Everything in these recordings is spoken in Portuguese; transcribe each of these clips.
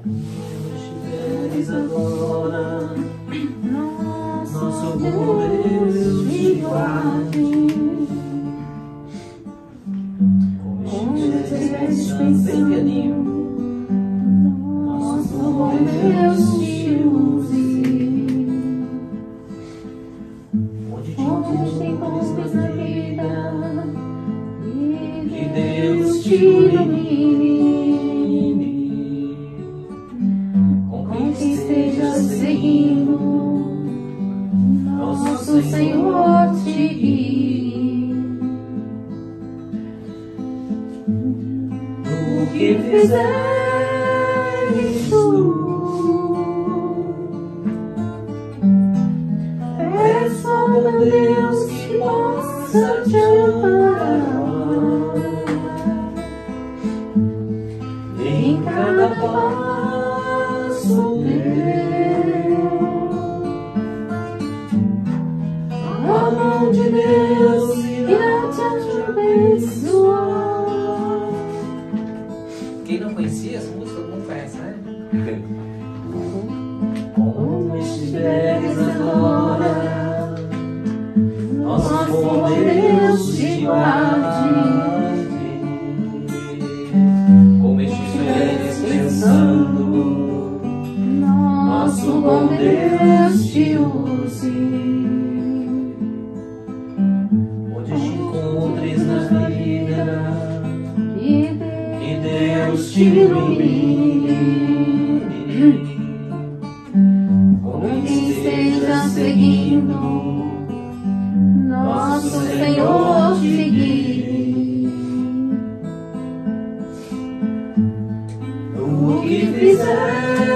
estiveres agora, nosso bom Deus te guarde. Como estiveres bem pianinho, nosso bom Deus te use. Onde te encontres na vida, que Deus te ilumine. Com quem esteja seguindo, nosso Senhor te guie. No que fizeres tu, peça ao Deus que possa te amparar em cada passo teu. A mão de Deus irá te abençoar. Quem não conhecia essa música, todo mundo conhece, né? Como estiveres agora, nosso bom Deus te guarde. Como estiveres pensando, nosso bom Deus te use. Onde te encontres na vida, que Deus te ilumine. Como esteja seguindo, nosso Senhor te guie. No que fizeres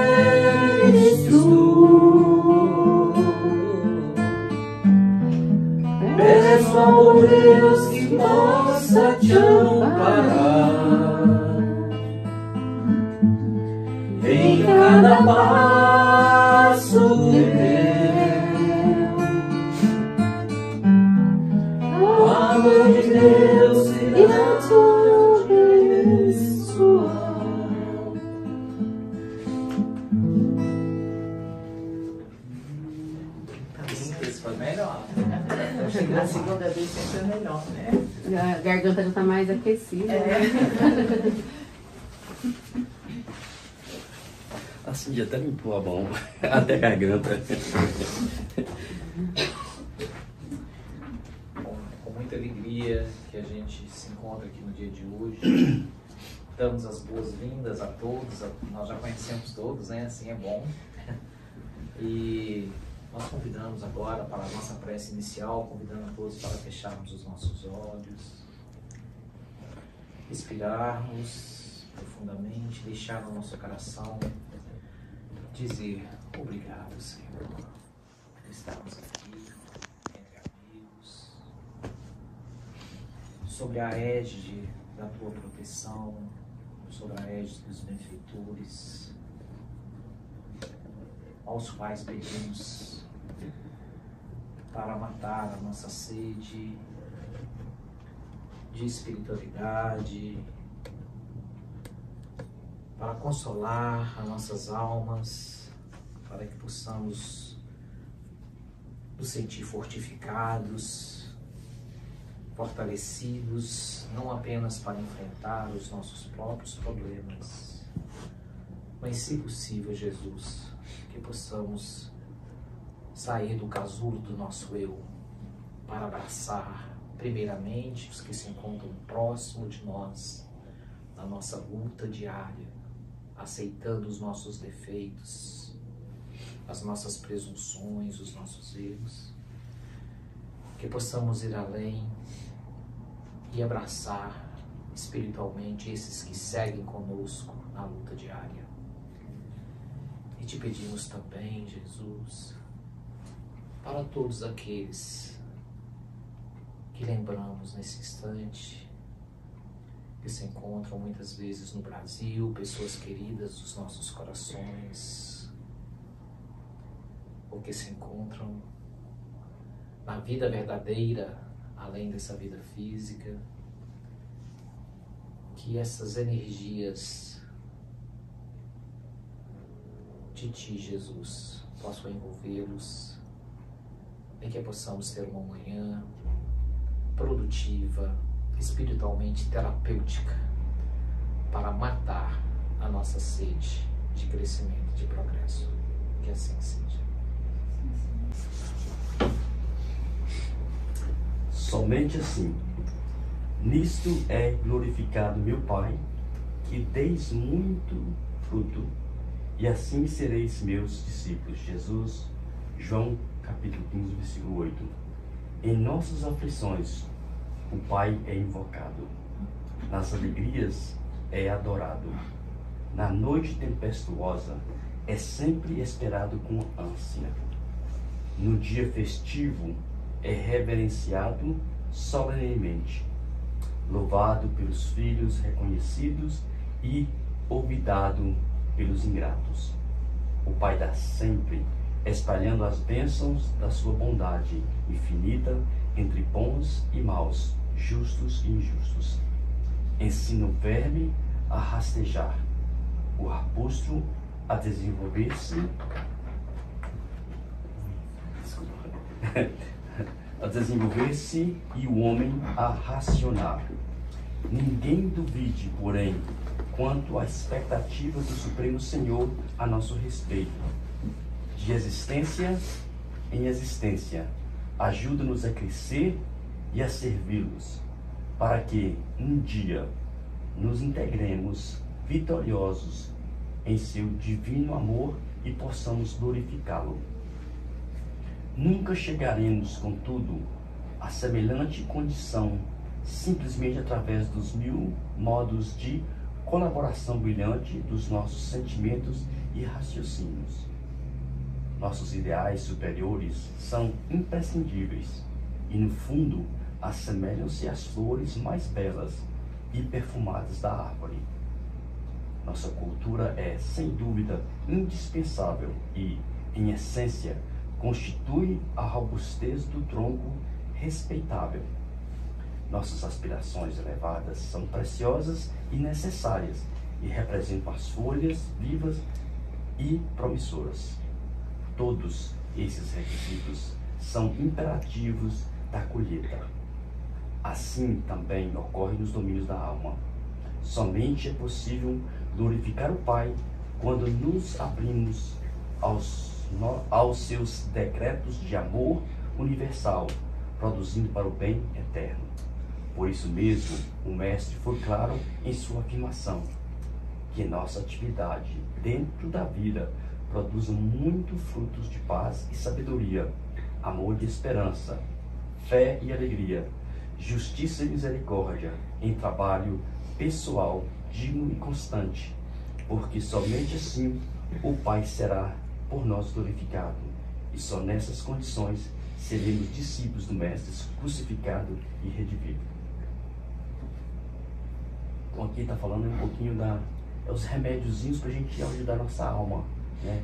tu, peço ao Deus que possa te amparar em cada passo teu. A mão de Deus irá te abençoar. Esse foi melhor. A segunda vez sempre é melhor, né? A garganta já está mais aquecida. Assim, já até limpou a mão, até a garganta. Com muita alegria que a gente se encontra aqui no dia de hoje. Damos as boas-vindas a todos. Nós já conhecemos todos, né? Assim é bom. E nós convidamos agora para a nossa prece inicial, convidando a todos para fecharmos os nossos olhos, respirarmos profundamente, deixar no nosso coração dizer obrigado, Senhor, por estarmos aqui entre amigos, sobre a égide da Tua proteção, sobre a égide dos benfeitores, aos quais pedimos para matar a nossa sede de espiritualidade, para consolar as nossas almas, para que possamos nos sentir fortificados, fortalecidos, não apenas para enfrentar os nossos próprios problemas, mas, se possível, Jesus, que possamos sair do casulo do nosso eu para abraçar, primeiramente, os que se encontram próximo de nós, na nossa luta diária, aceitando os nossos defeitos, as nossas presunções, os nossos erros, que possamos ir além e abraçar espiritualmente esses que seguem conosco na luta diária. E te pedimos também, Jesus, para todos aqueles que lembramos nesse instante, que se encontram muitas vezes no Brasil, pessoas queridas dos nossos corações, ou que se encontram na vida verdadeira, além dessa vida física, que essas energias de Ti, Jesus, possam envolvê-los, e que possamos ter uma manhã produtiva, espiritualmente terapêutica, para matar a nossa sede de crescimento, de progresso. Que assim seja. Somente assim, nisto é glorificado meu Pai, que deis muito fruto, e assim sereis meus discípulos. Jesus, João capítulo 15, versículo 8. Em nossas aflições, o Pai é invocado. Nas alegrias é adorado. Na noite tempestuosa é sempre esperado com ânsia. No dia festivo é reverenciado solenemente. Louvado pelos filhos reconhecidos e olvidado pelos ingratos. O Pai dá sempre, espalhando as bênçãos da sua bondade infinita entre bons e maus, justos e injustos. Ensina o verme a rastejar, o arbusto a desenvolver-se, e o homem a racionar. Ninguém duvide, porém, quanto à expectativa do Supremo Senhor a nosso respeito. De existência em existência, ajuda-nos a crescer e a servi-los, para que um dia nos integremos vitoriosos em seu divino amor e possamos glorificá-lo. Nunca chegaremos, contudo, a semelhante condição simplesmente através dos 1000 modos de colaboração brilhante dos nossos sentimentos e raciocínios. Nossos ideais superiores são imprescindíveis e, no fundo, assemelham-se às flores mais belas e perfumadas da árvore. Nossa cultura é, sem dúvida, indispensável e, em essência, constitui a robustez do tronco respeitável. Nossas aspirações elevadas são preciosas e necessárias e representam as folhas vivas e promissoras. Todos esses requisitos são imperativos da colheita. Assim também ocorre nos domínios da alma. Somente é possível glorificar o Pai quando nos abrimos aos seus decretos de amor universal, produzindo para o bem eterno. Por isso mesmo, o Mestre foi claro em sua afirmação, que nossa atividade dentro da vida produza muito frutos de paz e sabedoria, amor e esperança, fé e alegria, justiça e misericórdia, em trabalho pessoal, digno e constante, porque somente assim o Pai será por nós glorificado, e só nessas condições seremos discípulos do Mestre crucificado e redimido. Então aqui está falando um pouquinho os remédiozinhos para a gente ajudar a nossa alma, né?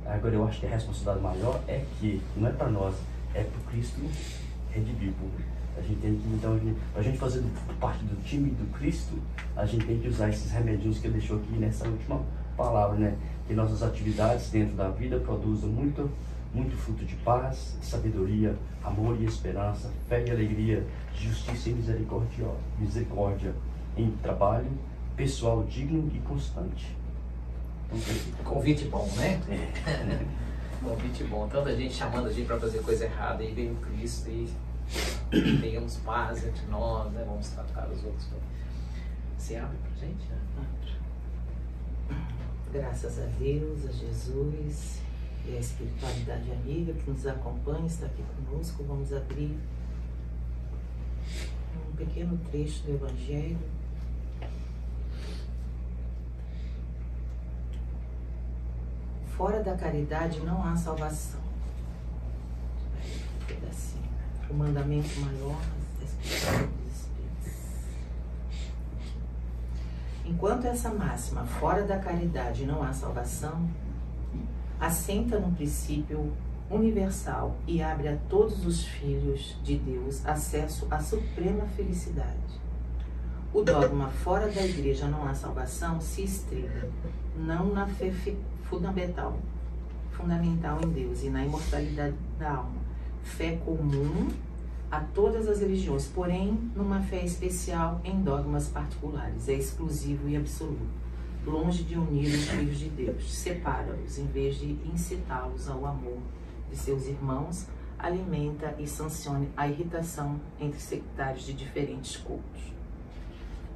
Agora eu acho que a responsabilidade maior é que não é para nós, é para o Cristo redimido. A gente tem que, então, para a gente fazer parte do time do Cristo, a gente tem que usar esses remedinhos que ele deixou aqui nessa última palavra, né? Que nossas atividades dentro da vida produzam muito fruto de paz, sabedoria, amor e esperança, fé e alegria, justiça e misericórdia em trabalho pessoal digno e constante. Então, convite bom, né? Convite bom. Tanta gente chamando a gente para fazer coisa errada, e veio o Cristo e tenhamos paz entre nós, né? Vamos tratar os outros. Você abre pra gente? Graças a Deus, a Jesus e a espiritualidade amiga que nos acompanha, está aqui conosco. Vamos abrir um pequeno trecho do Evangelho. Fora da caridade não há salvação. Um pedacinho. O mandamento maior da explicação dos Espíritos. Enquanto essa máxima, fora da caridade não há salvação, assenta num princípio universal e abre a todos os filhos de Deus acesso à suprema felicidade. O dogma fora da igreja não há salvação se estriba não na fé fundamental, fundamental em Deus e na imortalidade da alma. Fé comum a todas as religiões, porém numa fé especial em dogmas particulares. É exclusivo e absoluto, longe de unir os filhos de Deus. Separa-os em vez de incitá-los ao amor de seus irmãos, alimenta e sancione a irritação entre sectários de diferentes cultos.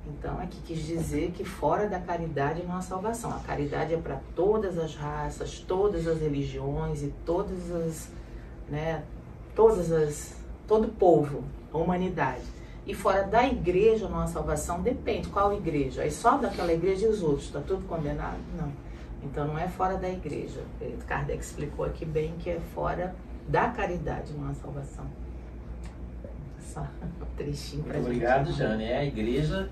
Então, aqui quis dizer que fora da caridade não há salvação. A caridade é para todas as raças, todas as religiões e todas as, né, todo povo, a humanidade. E fora da igreja não há salvação, depende. Qual igreja? É só daquela igreja e os outros? Está tudo condenado? Não. Então, não é fora da igreja. Kardec explicou aqui bem que é fora da caridade não há salvação. Só um trechinho para Muito obrigado, Jane. É a igreja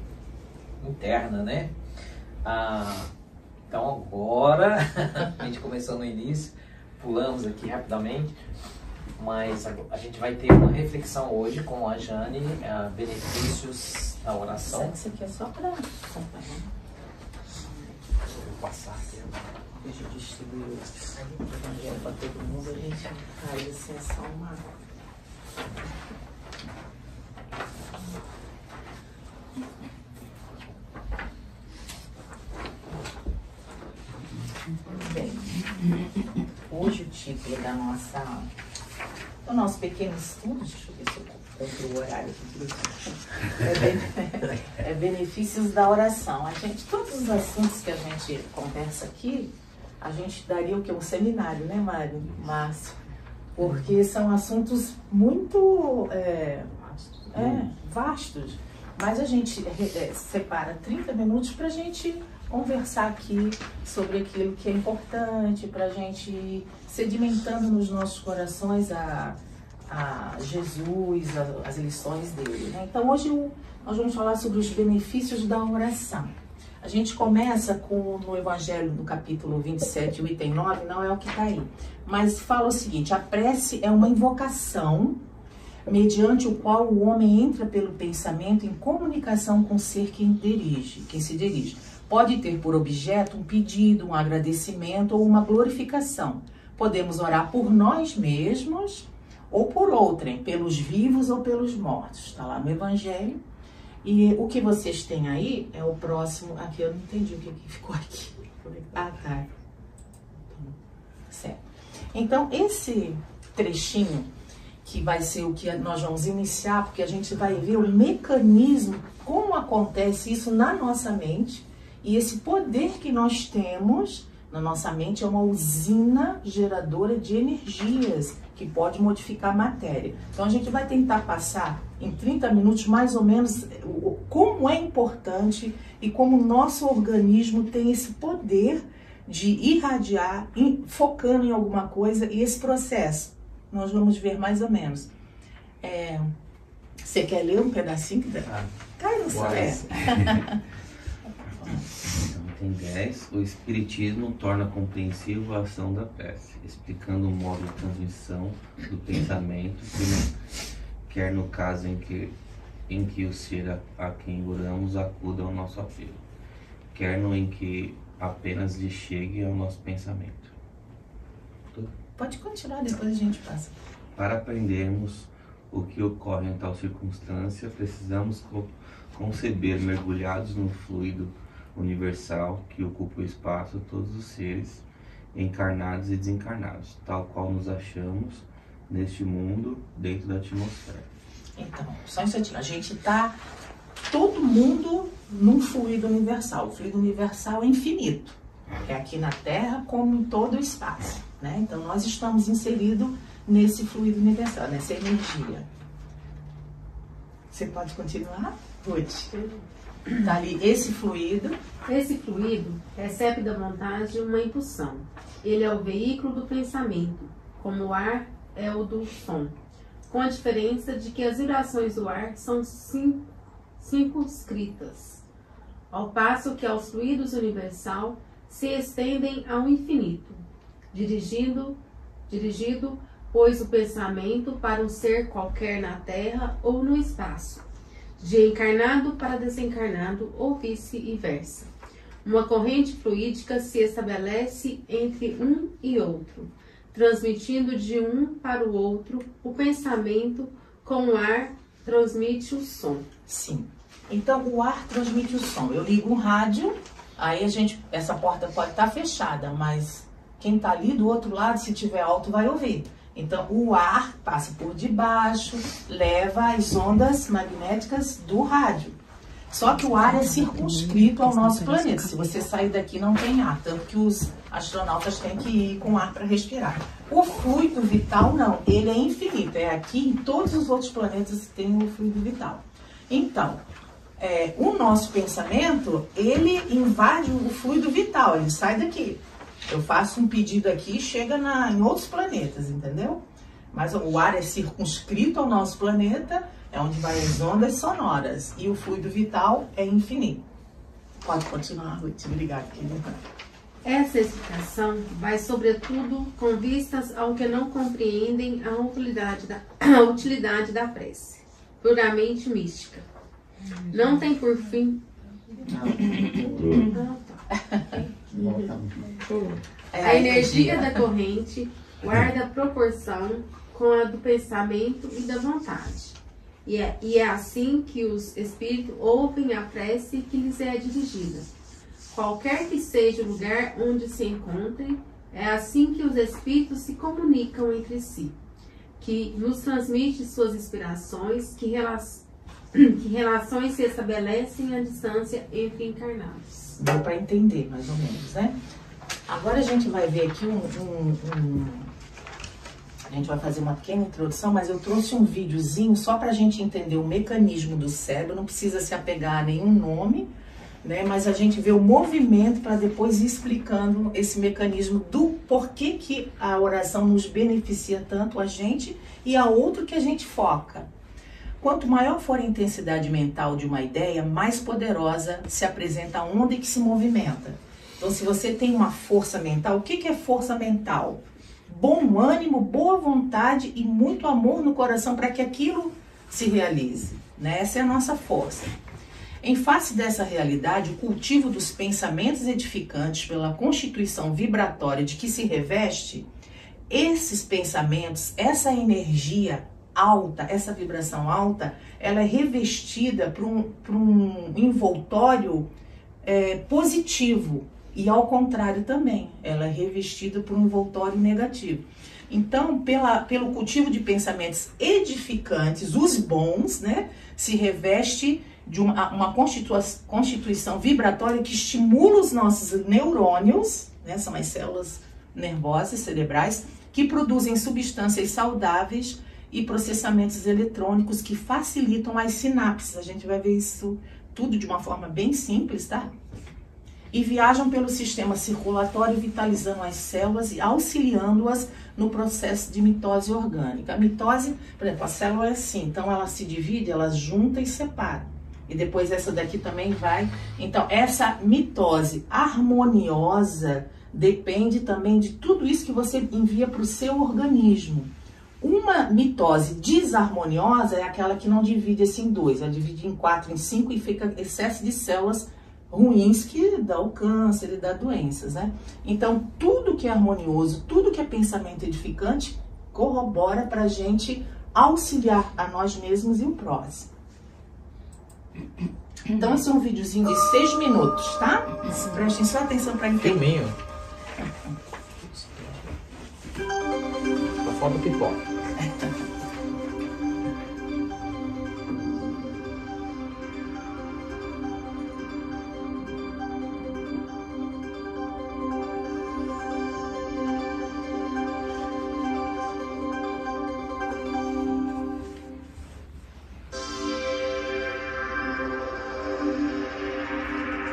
interna, né? Então agora, a gente começou no início, pulamos aqui rapidamente, mas a gente vai ter uma reflexão hoje com a Jane, benefícios da oração. Isso aqui é só para acompanhar. Vou passar aqui agora. Deixa eu distribuir o evangelho para todo mundo, a gente faz assim, é só uma... Bem, hoje o título do nosso pequeno estudo, deixa eu ver se eu compro o horário aqui, é benefícios da oração. Todos os assuntos que a gente conversa aqui, a gente daria o quê? Um seminário, né, Márcio? Porque são assuntos muito vastos. Mas a gente separa 30 minutos para a gente conversar aqui sobre aquilo que é importante, para a gente ir sedimentando nos nossos corações a Jesus, as lições dele, né? Então hoje nós vamos falar sobre os benefícios da oração. A gente começa no Evangelho, no capítulo 27, o item 9, não é o que está aí, mas fala o seguinte: a prece é uma invocação mediante o qual o homem entra pelo pensamento em comunicação com o ser quem se dirige. Pode ter por objeto um pedido, um agradecimento ou uma glorificação. Podemos orar por nós mesmos ou por outrem, pelos vivos ou pelos mortos. Está lá no Evangelho. E o que vocês têm aí é o próximo. Aqui eu não entendi o que ficou aqui. Ah, tá. Certo. Então, esse trechinho, que vai ser o que nós vamos iniciar, porque a gente vai ver o mecanismo, como acontece isso na nossa mente, e esse poder que nós temos na nossa mente é uma usina geradora de energias que pode modificar a matéria. Então a gente vai tentar passar em 30 minutos mais ou menos como é importante e como o nosso organismo tem esse poder de irradiar, focando em alguma coisa, e esse processo nós vamos ver mais ou menos. Você quer ler um pedacinho? Cai no céu. Item 10. O Espiritismo torna compreensível a ação da prece, explicando o modo de transmissão do pensamento, quer no caso em que o ser a quem oramos acuda ao nosso apelo, quer no em que apenas lhe chegue ao nosso pensamento. Pode continuar, depois a gente passa. Para aprendermos o que ocorre em tal circunstância, precisamos conceber, mergulhados no fluido universal que ocupa o espaço, todos os seres encarnados e desencarnados, tal qual nos achamos neste mundo, dentro da atmosfera. Então, só um instantinho. A gente está, todo mundo, num fluido universal. O fluido universal é infinito. É aqui na Terra como em todo o espaço, né? Então, nós estamos inseridos nesse fluido universal, nessa energia. Você pode continuar, Ruth? Tá ali, esse fluido. Esse fluido recebe da vontade uma impulsão. Ele é o veículo do pensamento, como o ar é o do som, com a diferença de que as vibrações do ar são circunscritas, ao passo que aos fluidos universal se estendem ao infinito, dirigido, pois, o pensamento para um ser qualquer na Terra ou no espaço, de encarnado para desencarnado ou vice-versa. uma corrente fluídica se estabelece entre um e outro, transmitindo de um para o outro o pensamento, com o ar transmite o som. Sim. Então, o ar transmite o som. Eu ligo um rádio, aí essa porta pode estar fechada, mas quem está ali do outro lado, se tiver alto, vai ouvir. Então, o ar passa por debaixo, leva as ondas magnéticas do rádio. Só que o ar é circunscrito ao nosso planeta. Se você sair daqui, não tem ar. Tanto que os astronautas têm que ir com ar para respirar. O fluido vital, não. Ele é infinito. É aqui, em todos os outros planetas tem o fluido vital. Então, o nosso pensamento, ele invade o fluido vital. Ele sai daqui. Eu faço um pedido aqui e chega em outros planetas, entendeu? Mas o ar é circunscrito ao nosso planeta, é onde vai as ondas sonoras. E o fluido vital é infinito. Pode continuar, Ruth. Obrigada, querida. Essa explicação vai, sobretudo, com vistas ao que não compreendem a utilidade da prece, puramente mística. Não tem por fim... A energia da corrente guarda proporção com a do pensamento e da vontade. E é assim que os espíritos ouvem a prece que lhes é dirigida. Qualquer que seja o lugar onde se encontrem, é assim que os espíritos se comunicam entre si, que nos transmite suas inspirações, que relações se estabelecem à distância entre encarnados. Deu para entender, mais ou menos, né? Agora a gente vai ver aqui a gente vai fazer uma pequena introdução, mas eu trouxe um videozinho só para a gente entender o mecanismo do cérebro. Não precisa se apegar a nenhum nome, né? Mas a gente vê o movimento para depois ir explicando esse mecanismo do porquê que a oração nos beneficia tanto a gente e a outro que a gente foca. Quanto maior for a intensidade mental de uma ideia, mais poderosa se apresenta a onda em que se movimenta. Então, se você tem uma força mental, o que é força mental? Bom ânimo, boa vontade e muito amor no coração para que aquilo se realize, né? Essa é a nossa força. Em face dessa realidade, o cultivo dos pensamentos edificantes pela constituição vibratória de que se reveste, esses pensamentos, essa energia alta, essa vibração alta, ela é revestida por um envoltório positivo. E ao contrário também, ela é revestida por um envoltório negativo. Então, pelo cultivo de pensamentos edificantes, os bons, né, se reveste de uma constituição vibratória que estimula os nossos neurônios, né, são as células nervosas cerebrais, que produzem substâncias saudáveis e processamentos eletrônicos que facilitam as sinapses. A gente vai ver isso tudo de uma forma bem simples, tá? E viajam pelo sistema circulatório, vitalizando as células e auxiliando-as no processo de mitose orgânica. A mitose, por exemplo, a célula é assim, então ela se divide, ela junta e separa. E depois essa daqui também vai. Então, essa mitose harmoniosa depende também de tudo isso que você envia para o seu organismo. Uma mitose desarmoniosa é aquela que não divide assim em dois, ela divide em 4, em 5 e fica excesso de células ruins que dá o câncer e dá doenças, né? Então, tudo que é harmonioso, tudo que é pensamento edificante, corrobora para a gente auxiliar a nós mesmos e o próximo. Então, esse é um videozinho de 6 minutos, tá? Prestem só atenção para entender. Filminho. Tá fora do pipoca.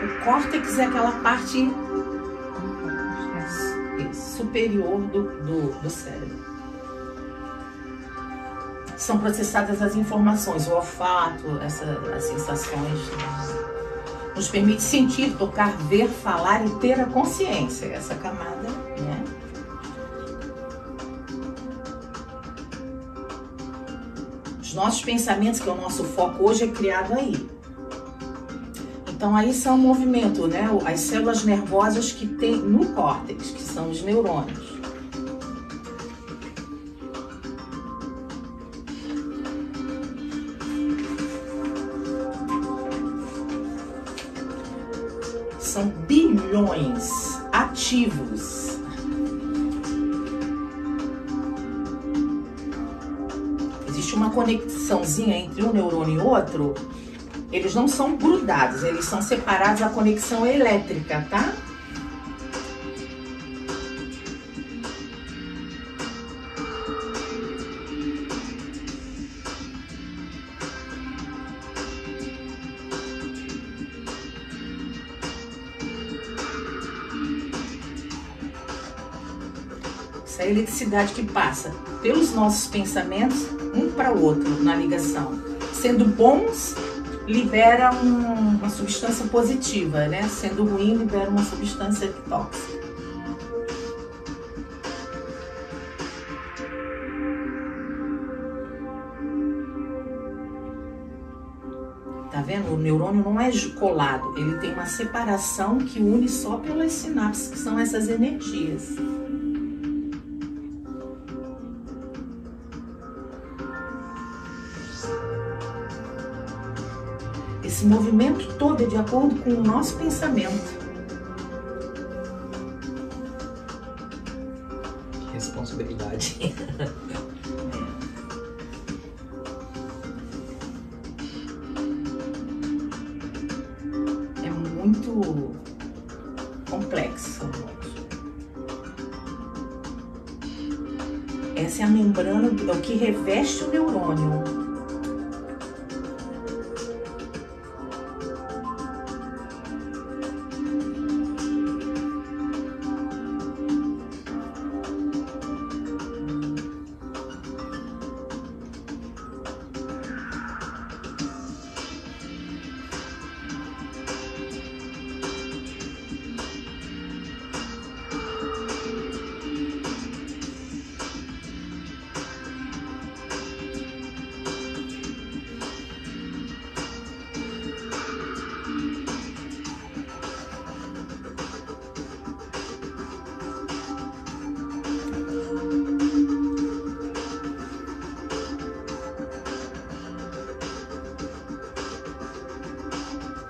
O córtex é aquela parte superior do cérebro. São processadas as informações, o olfato, as sensações. Nos permite sentir, tocar, ver, falar e ter a consciência. Essa camada, né? Os nossos pensamentos, que é o nosso foco hoje, é criado aí. Então aí são movimento, né? As células nervosas que tem no córtex, que são os neurônios. São bilhões ativos. Existe uma conexãozinha entre um neurônio e outro. Eles não são grudados, eles são separados a conexão elétrica, tá? Essa eletricidade que passa pelos nossos pensamentos, um para o outro na ligação. Sendo bons, libera uma substância positiva, né? Sendo ruim, libera uma substância tóxica. Tá vendo? O neurônio não é colado, ele tem uma separação que une só pelas sinapses, que são essas energias. Esse movimento todo é de acordo com o nosso pensamento. Responsabilidade. É muito complexo. Essa é a membrana, é o que reveste o neurônio.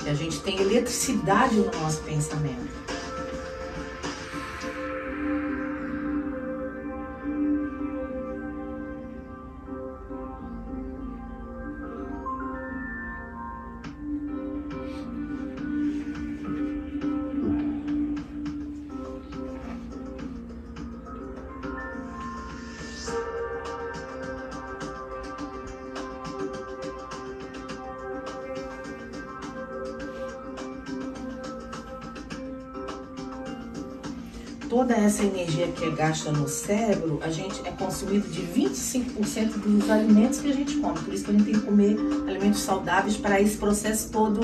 A gente tem eletricidade no nosso pensamento. Toda essa energia que é gasta no cérebro, a gente é consumido de 25% dos alimentos que a gente come. Por isso que a gente tem que comer alimentos saudáveis para esse processo todo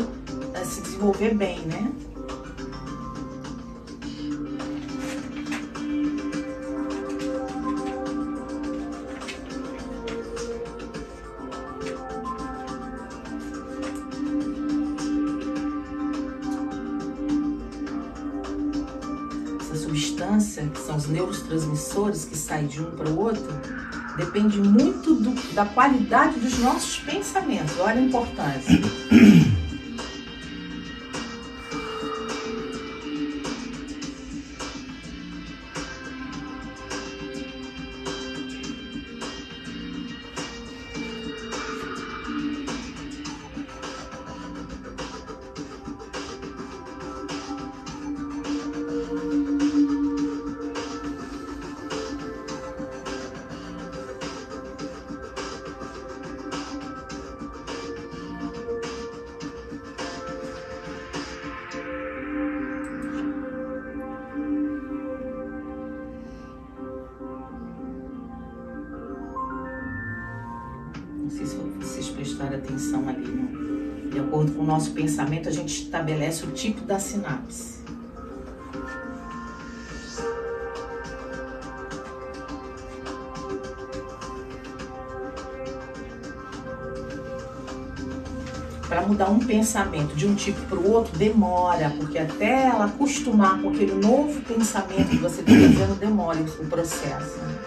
se desenvolver bem, né? Substância, que são os neurotransmissores que saem de um para o outro, depende muito da qualidade dos nossos pensamentos. Olha a importância. Não sei se vocês prestaram atenção ali, né? De acordo com o nosso pensamento, a gente estabelece o tipo da sinapse. para mudar um pensamento de um tipo para o outro demora, porque até ela acostumar com aquele novo pensamento que você está fazendo, demora o processo. Né?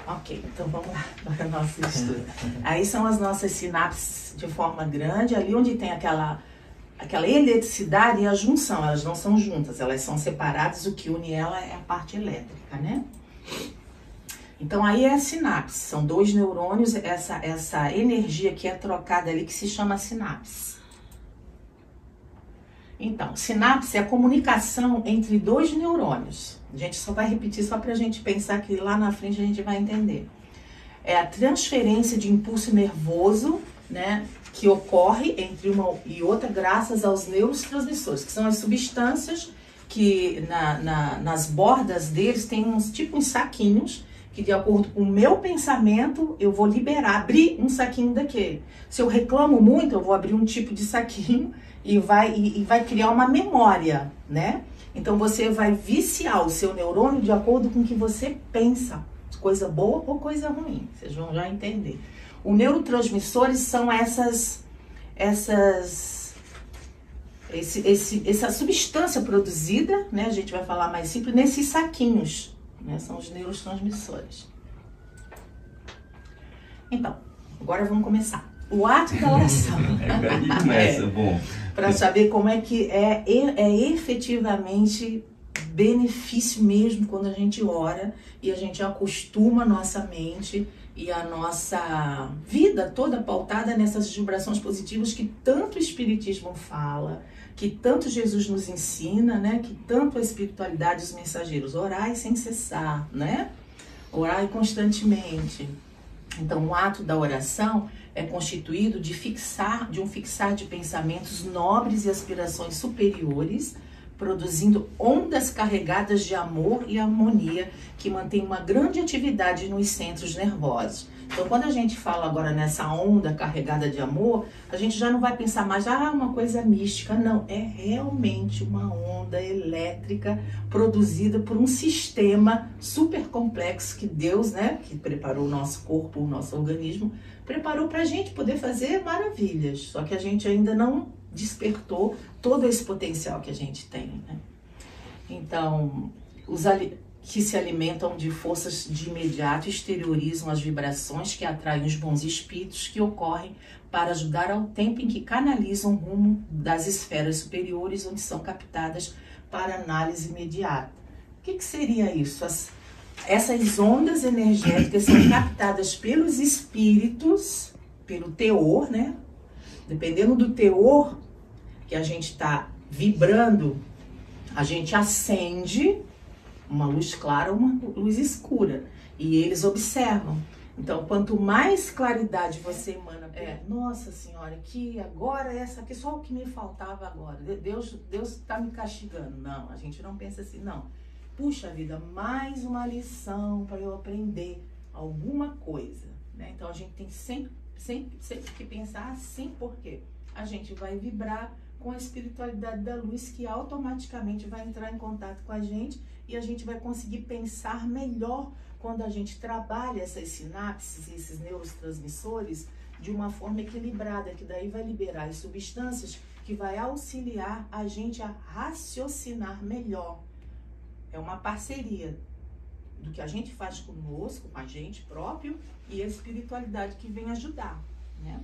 Ok, então vamos lá para o nosso estudo. Aí são as nossas sinapses de forma grande, ali onde tem aquela eletricidade e a junção. Elas não são juntas, elas são separadas, o que une ela é a parte elétrica, né? Então aí é a sinapse, são 2 neurônios, essa energia que é trocada ali que se chama sinapse. Então, sinapse é a comunicação entre 2 neurônios. A gente só vai repetir só para a gente pensar que lá na frente a gente vai entender. É a transferência de impulso nervoso, né, que ocorre entre uma e outra graças aos neurotransmissores, que são as substâncias que nas bordas deles tem uns saquinhos, que de acordo com o meu pensamento, eu vou abrir um saquinho daquele. Se eu reclamo muito, eu vou abrir um tipo de saquinho e vai criar uma memória, né? Então você vai viciar o seu neurônio de acordo com o que você pensa, coisa boa ou coisa ruim, vocês vão já entender. Os neurotransmissores são essa substância produzida, né? A gente vai falar mais simples, nesses saquinhos. Né, são os neurotransmissores. Então, agora vamos começar. O ato da oração. Começa, bom. Para saber como é que é efetivamente benefício mesmo quando a gente ora e a gente acostuma a nossa mente e a nossa vida toda pautada nessas vibrações positivas que tanto o Espiritismo fala, que tanto Jesus nos ensina, né? Que tanto a espiritualidade, os mensageiros, orai sem cessar, né? Orai constantemente. Então, o ato da oração é constituído de um fixar de pensamentos nobres e aspirações superiores, produzindo ondas carregadas de amor e harmonia que mantém uma grande atividade nos centros nervosos. Então, quando a gente fala agora nessa onda carregada de amor, a gente já não vai pensar mais, uma coisa mística. Não, é realmente uma onda elétrica produzida por um sistema super complexo que Deus, né, que preparou o nosso corpo, o nosso organismo, preparou para a gente poder fazer maravilhas. Só que a gente ainda não despertou todo esse potencial que a gente tem, né? Então, que se alimentam de forças de imediato exteriorizam as vibrações que atraem os bons espíritos que ocorrem para ajudar ao tempo em que canalizam o rumo das esferas superiores onde são captadas para análise imediata. O que seria isso? Essas ondas energéticas são captadas pelos espíritos, pelo teor, né? Dependendo do teor que a gente está vibrando, a gente acende uma luz clara ou uma luz escura. E eles observam. Então, quanto mais claridade você emana, nossa senhora, que agora essa aqui, só o que me faltava agora. Deus está me castigando. Não, a gente não pensa assim, não. Puxa vida, mais uma lição para eu aprender alguma coisa, né? Então, a gente tem sempre que pensar assim, porque a gente vai vibrar com a espiritualidade da luz que automaticamente vai entrar em contato com a gente e a gente vai conseguir pensar melhor quando a gente trabalha essas sinapses, esses neurotransmissores de uma forma equilibrada, que daí vai liberar as substâncias que vai auxiliar a gente a raciocinar melhor. É uma parceria do que a gente faz conosco, com a gente próprio, e a espiritualidade que vem ajudar, né?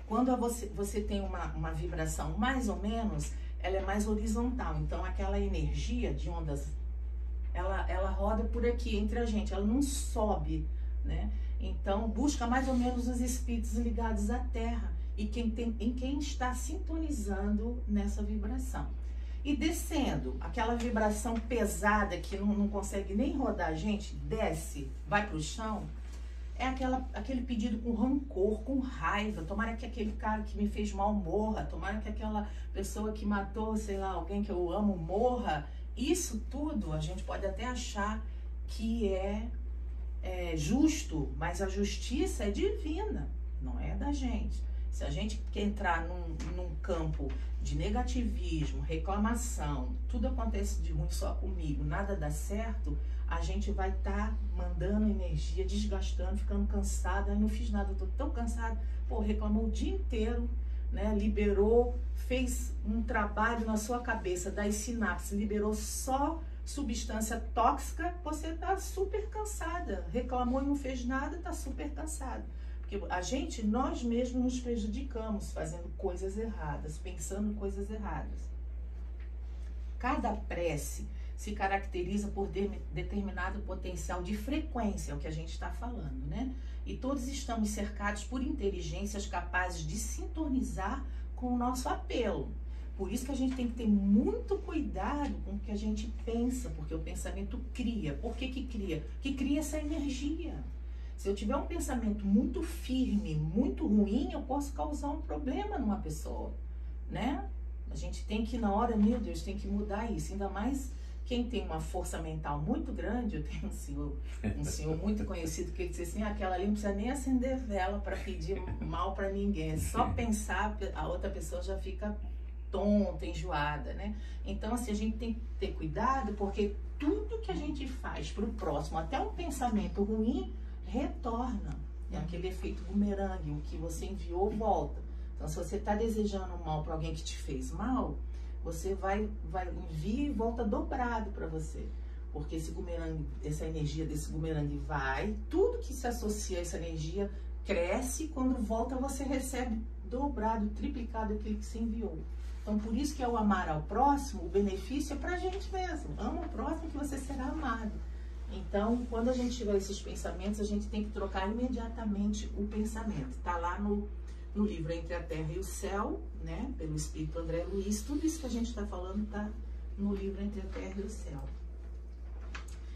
Quando você tem uma vibração mais ou menos, ela é mais horizontal. Então, aquela energia de ondas, ela roda por aqui, entre a gente. Ela não sobe, né? Então, busca mais ou menos os espíritos ligados à Terra e quem está sintonizando nessa vibração. E descendo, aquela vibração pesada que não consegue nem rodar a gente, desce, vai para o chão, é aquele pedido com rancor, com raiva. Tomara que aquele cara que me fez mal morra, tomara que aquela pessoa que matou, sei lá, alguém que eu amo morra. Isso tudo a gente pode até achar que é justo, mas a justiça é divina, não é da gente. Se a gente quer entrar num campo de negativismo, reclamação, tudo acontece de ruim só comigo, nada dá certo, a gente vai estar mandando energia, desgastando, ficando cansada. Eu não fiz nada, eu tô tão cansada. Pô, reclamou o dia inteiro, né? Liberou, fez um trabalho na sua cabeça, das sinapses, liberou só substância tóxica, você tá super cansada. Reclamou e não fez nada, tá super cansada. Porque nós mesmos nos prejudicamos fazendo coisas erradas, pensando coisas erradas. Cada prece se caracteriza por determinado potencial de frequência, é o que a gente está falando, né? E todos estamos cercados por inteligências capazes de sintonizar com o nosso apelo. Por isso que a gente tem que ter muito cuidado com o que a gente pensa, porque o pensamento cria. Por que que cria? Que cria essa energia. Se eu tiver um pensamento muito firme, muito ruim, eu posso causar um problema numa pessoa, né? A gente tem que, na hora, meu Deus, tem que mudar isso. Ainda mais quem tem uma força mental muito grande. Eu tenho um senhor muito conhecido que ele disse assim, aquela ali não precisa nem acender vela para pedir mal para ninguém. É só pensar, a outra pessoa já fica tonta, enjoada, né? Então, assim, a gente tem que ter cuidado, porque tudo que a gente faz para o próximo, até um pensamento ruim, retorna. É aquele efeito bumerangue, o que você enviou volta. Então, se você está desejando mal para alguém que te fez mal, você vai enviar e volta dobrado para você. Porque esse bumerangue, essa energia desse bumerangue vai, tudo que se associa a essa energia cresce, quando volta você recebe dobrado, triplicado aquilo que se enviou. Então, por isso que ao amar ao próximo, o benefício é para a gente mesmo. Ama o próximo que você será amado. Então, quando a gente tiver esses pensamentos, a gente tem que trocar imediatamente o pensamento. Está lá no livro Entre a Terra e o Céu, né? Pelo Espírito André Luiz. Tudo isso que a gente está falando está no livro Entre a Terra e o Céu.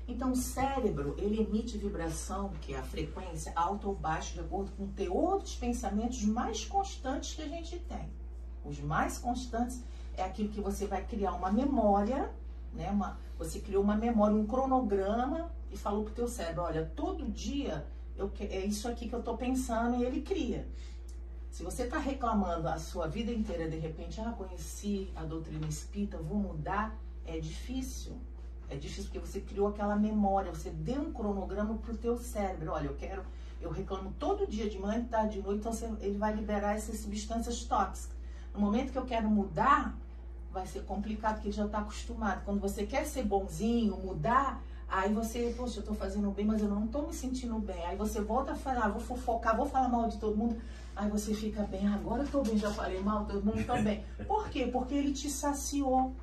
Então, o cérebro, ele emite vibração, que é a frequência, alta ou baixa, de acordo com o teor dos pensamentos mais constantes que a gente tem. Os mais constantes é aquilo que você vai criar uma memória, né? Você criou uma memória, um cronograma e falou pro teu cérebro, olha, todo dia é isso aqui que eu tô pensando, e ele cria. Se você está reclamando a sua vida inteira, de repente, conheci a doutrina espírita, vou mudar, é difícil. É difícil porque você criou aquela memória, você deu um cronograma pro teu cérebro. Olha, eu reclamo todo dia, de manhã, de tarde, de noite, então ele vai liberar essas substâncias tóxicas. No momento que eu quero mudar, vai ser complicado, porque ele já está acostumado. Quando você quer ser bonzinho, mudar, aí você, poxa, eu estou fazendo bem, mas eu não estou me sentindo bem. Aí você volta a falar, vou fofocar, vou falar mal de todo mundo. Aí você fica bem, agora eu estou bem, já falei mal, todo mundo está bem. Por quê? Porque ele te saciou,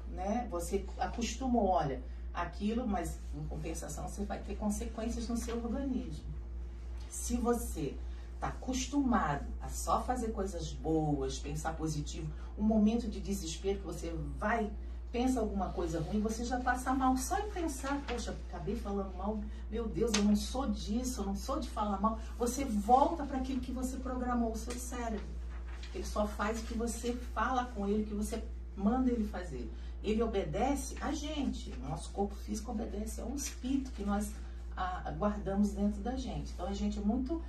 né? Você acostumou, olha, aquilo, mas em compensação você vai ter consequências no seu organismo. Se você está acostumado a só fazer coisas boas, pensar positivo, um momento de desespero que você pensa alguma coisa ruim, você já passa mal só em pensar, poxa, acabei falando mal, meu Deus, eu não sou disso, eu não sou de falar mal. Você volta para aquilo que você programou o seu cérebro. Ele só faz o que você fala com ele, o que você manda ele fazer. Ele obedece a gente, nosso corpo físico obedece ao espírito que nós guardamos dentro da gente. Então a gente é muito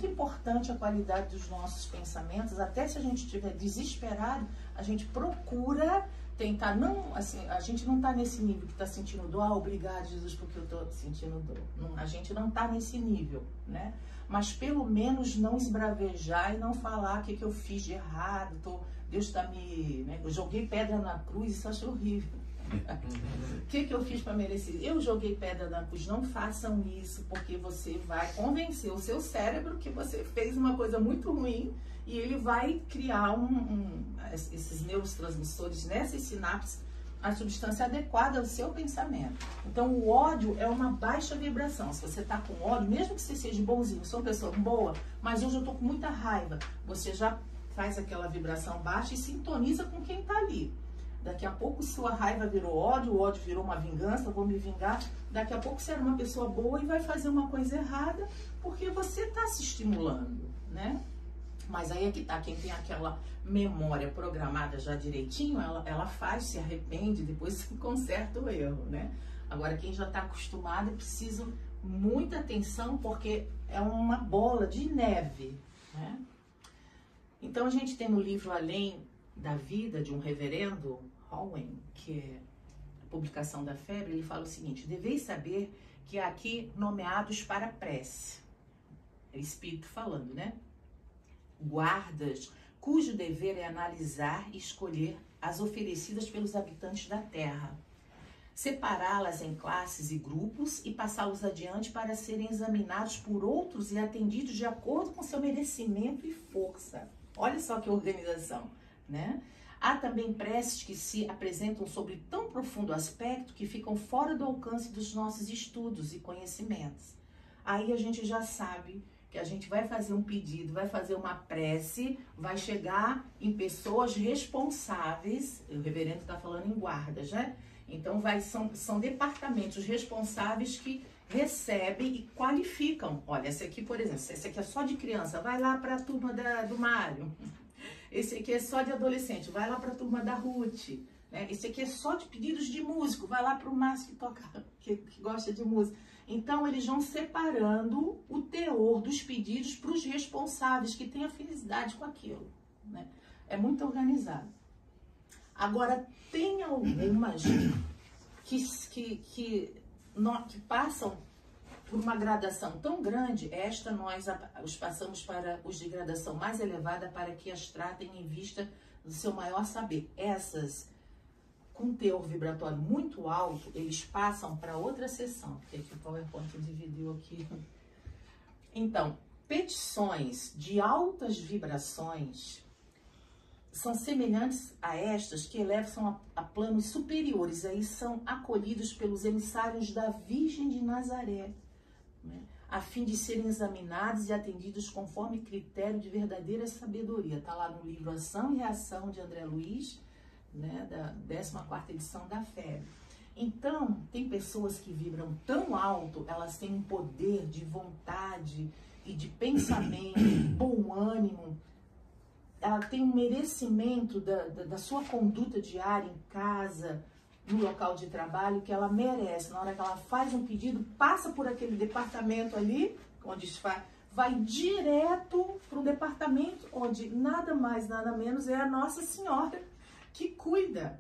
importante a qualidade dos nossos pensamentos. Até se a gente estiver desesperado, a gente procura tentar, não, assim, a gente não está nesse nível que está sentindo dor, obrigado Jesus porque eu estou sentindo dor. Não, a gente não está nesse nível, né? Mas pelo menos não esbravejar e não falar o que eu fiz de errado, Deus está me... Né? Eu joguei pedra na cruz, isso eu acho horrível. O que eu fiz para merecer? Eu joguei pedra na cruz. Não façam isso, porque você vai convencer o seu cérebro que você fez uma coisa muito ruim e ele vai criar esses neurotransmissores nessas sinapses, a substância adequada ao seu pensamento. Então o ódio é uma baixa vibração. Se você está com ódio, mesmo que você seja bonzinho, sou uma pessoa boa, mas hoje eu estou com muita raiva, você já faz aquela vibração baixa e sintoniza com quem está ali. Daqui a pouco sua raiva virou ódio, o ódio virou uma vingança, vou me vingar. Daqui a pouco você era uma pessoa boa e vai fazer uma coisa errada porque você está se estimulando, né? Mas aí é que tá, quem tem aquela memória programada já direitinho, ela faz, se arrepende, depois conserta o erro, né? Agora quem já está acostumado, é preciso muita atenção porque é uma bola de neve, né? Então a gente tem no livro Além da Vida, de um reverendo, Owen, que é a publicação da Febre, ele fala o seguinte: deveis saber que há aqui nomeados para a prece. É Espírito falando, né? Guardas, cujo dever é analisar e escolher as oferecidas pelos habitantes da terra, separá-las em classes e grupos e passá-los adiante para serem examinados por outros e atendidos de acordo com seu merecimento e força. Olha só que organização, né? Há também preces que se apresentam sobre tão profundo aspecto que ficam fora do alcance dos nossos estudos e conhecimentos. Aí a gente já sabe que a gente vai fazer um pedido, vai fazer uma prece, vai chegar em pessoas responsáveis, o reverendo está falando em guardas, né? Então são departamentos responsáveis que recebem e qualificam. Olha, esse aqui, por exemplo, esse aqui é só de criança, vai lá para a turma do Mário. Esse aqui é só de adolescente, vai lá para a turma da Ruth. Né? Esse aqui é só de pedidos de músico, vai lá para o Márcio que toca, que gosta de música. Então, eles vão separando o teor dos pedidos para os responsáveis, que têm afinidade com aquilo. Né? É muito organizado. Agora, tem algumas que passam por uma gradação tão grande, esta nós os passamos para os de gradação mais elevada para que as tratem em vista do seu maior saber. Essas, com teor vibratório muito alto, eles passam para outra sessão, porque aqui o PowerPoint dividiu aqui. Então, petições de altas vibrações são semelhantes a estas que elevam a planos superiores, aí são acolhidos pelos emissários da Virgem de Nazaré, né, a fim de serem examinados e atendidos conforme critério de verdadeira sabedoria. Está lá no livro Ação e Reação, de André Luiz, né, da 14ª edição da Febre. Então, tem pessoas que vibram tão alto, elas têm um poder de vontade e de pensamento, bom ânimo, ela tem um merecimento da sua conduta diária em casa, no local de trabalho, que ela merece. Na hora que ela faz um pedido, passa por aquele departamento ali, onde vai direto para um departamento onde nada mais, nada menos é a Nossa Senhora que cuida.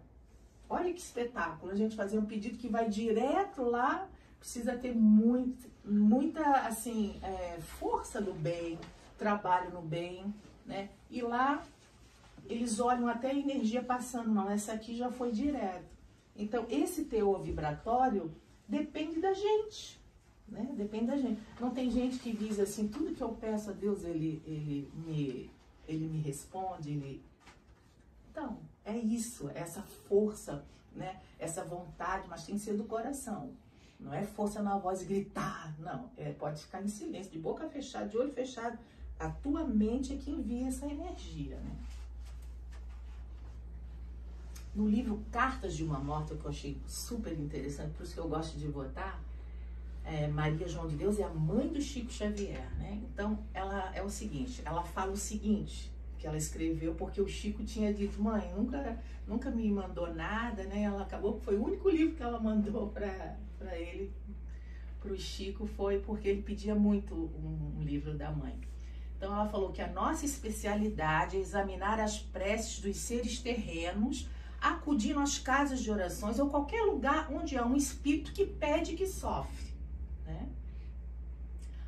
Olha que espetáculo, a gente fazer um pedido que vai direto lá, precisa ter muita assim, força no bem, trabalho no bem, né? E lá eles olham até a energia passando, não, essa aqui já foi direto. Então esse teor vibratório depende da gente, né? Depende da gente. Não tem gente que diz assim, tudo que eu peço a Deus ele me responde, Então, é isso, essa força, né? Essa vontade, mas tem que ser do coração. Não é força na voz gritar, não. Pode ficar em silêncio, de boca fechada, de olho fechado. A tua mente é que envia essa energia, né? No livro Cartas de uma Morta, que eu achei super interessante, por isso que eu gosto de botar, Maria João de Deus é a mãe do Chico Xavier, né? Então, ela é o seguinte, ela fala o seguinte, que ela escreveu, porque o Chico tinha dito, mãe, nunca me mandou nada, né? Ela acabou, foi o único livro que ela mandou para ele, para o Chico, foi porque ele pedia muito um livro da mãe. Então ela falou que a nossa especialidade é examinar as preces dos seres terrenos, acudindo às casas de orações ou qualquer lugar onde há um espírito que pede e que sofre, né?